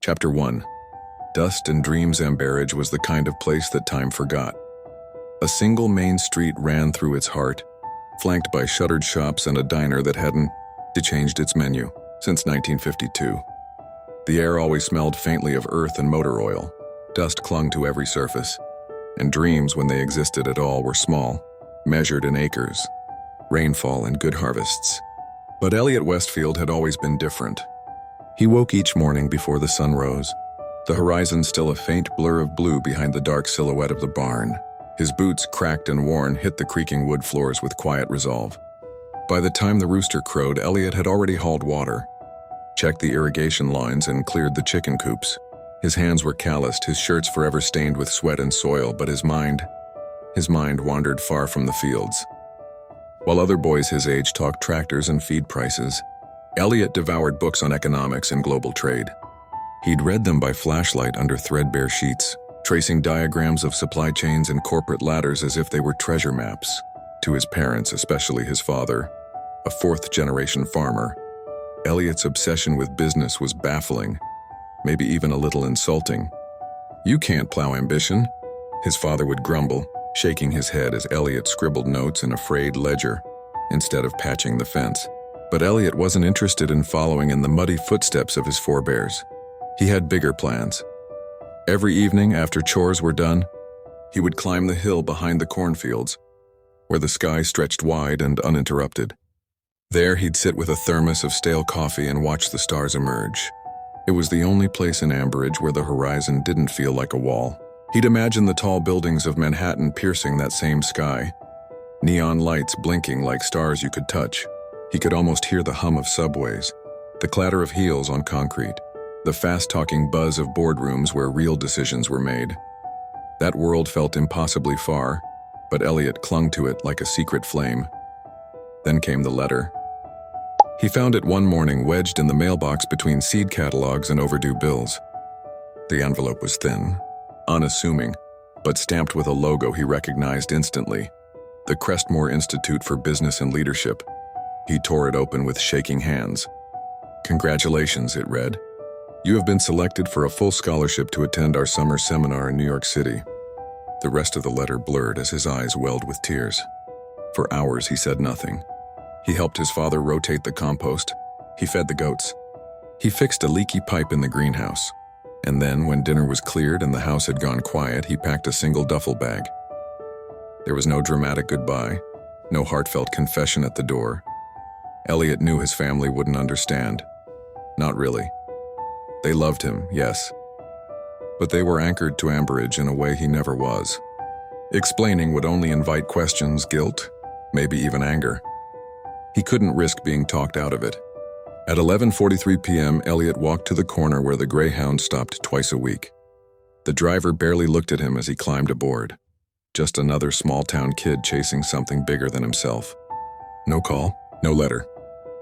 Chapter 1. Dust and Dreams. Ambridge was the kind of place that time forgot. A single main street ran through its heart, flanked by shuttered shops and a diner that hadn't changed its menu since 1952. The air always smelled faintly of earth and motor oil. Dust clung to every surface, and dreams, when they existed at all, were small, measured in acres, rainfall and good harvests. But Elliot Westfield had always been different. He woke each morning before the sun rose, the horizon still a faint blur of blue behind the dark silhouette of the barn. His boots, cracked and worn, hit the creaking wood floors with quiet resolve. By the time the rooster crowed, Elliot had already hauled water, checked the irrigation lines, and cleared the chicken coops. His hands were calloused, his shirts forever stained with sweat and soil, but his mind wandered far from the fields. While other boys his age talked tractors and feed prices, Elliot devoured books on economics and global trade. He'd read them by flashlight under threadbare sheets, tracing diagrams of supply chains and corporate ladders as if they were treasure maps. To his parents, especially his father, a fourth-generation farmer, Elliot's obsession with business was baffling, maybe even a little insulting. "You can't plow ambition," his father would grumble, shaking his head as Elliot scribbled notes in a frayed ledger instead of patching the fence. But Elliot wasn't interested in following in the muddy footsteps of his forebears. He had bigger plans. Every evening after chores were done, he would climb the hill behind the cornfields, where the sky stretched wide and uninterrupted. There he'd sit with a thermos of stale coffee and watch the stars emerge. It was the only place in Ambridge where the horizon didn't feel like a wall. He'd imagine the tall buildings of Manhattan piercing that same sky, neon lights blinking like stars you could touch. He could almost hear the hum of subways, the clatter of heels on concrete, the fast-talking buzz of boardrooms where real decisions were made. That world felt impossibly far, but Elliot clung to it like a secret flame. Then came the letter. He found it one morning wedged in the mailbox between seed catalogs and overdue bills. The envelope was thin, unassuming, but stamped with a logo he recognized instantly, the Crestmore Institute for Business and Leadership. He tore it open with shaking hands. "Congratulations," it read. "You have been selected for a full scholarship to attend our summer seminar in New York City." The rest of the letter blurred as his eyes welled with tears. For hours he said nothing. He helped his father rotate the compost. He fed the goats. He fixed a leaky pipe in the greenhouse. And then, when dinner was cleared and the house had gone quiet, he packed a single duffel bag. There was no dramatic goodbye, no heartfelt confession at the door. Elliot knew his family wouldn't understand. Not really. They loved him, yes. But they were anchored to Ambridge in a way he never was. Explaining would only invite questions, guilt, maybe even anger. He couldn't risk being talked out of it. At 11:43 p.m., Elliot walked to the corner where the Greyhound stopped twice a week. The driver barely looked at him as he climbed aboard. Just another small-town kid chasing something bigger than himself. No call, no letter.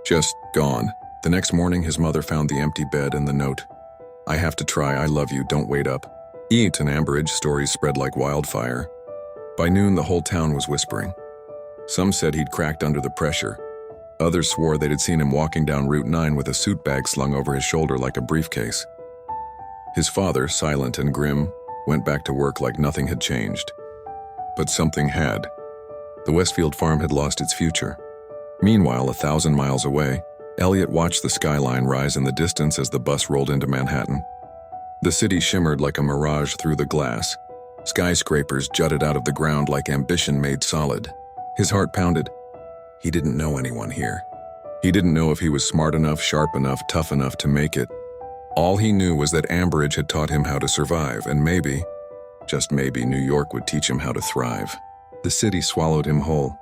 Just gone. The next morning, his mother found the empty bed and the note. "I have to try, I love you, don't wait up." Eat and Ambridge stories spread like wildfire. By noon, the whole town was whispering. Some said he'd cracked under the pressure. Others swore they'd seen him walking down Route 9 with a suit bag slung over his shoulder like a briefcase. His father, silent and grim, went back to work like nothing had changed. But something had. The Westfield farm had lost its future. Meanwhile, 1,000 miles away, Elliot watched the skyline rise in the distance as the bus rolled into Manhattan. The city shimmered like a mirage through the glass. Skyscrapers jutted out of the ground like ambition made solid. His heart pounded. He didn't know anyone here. He didn't know if he was smart enough, sharp enough, tough enough to make it. All he knew was that Ambridge had taught him how to survive, and maybe, just maybe, New York would teach him how to thrive. The city swallowed him whole.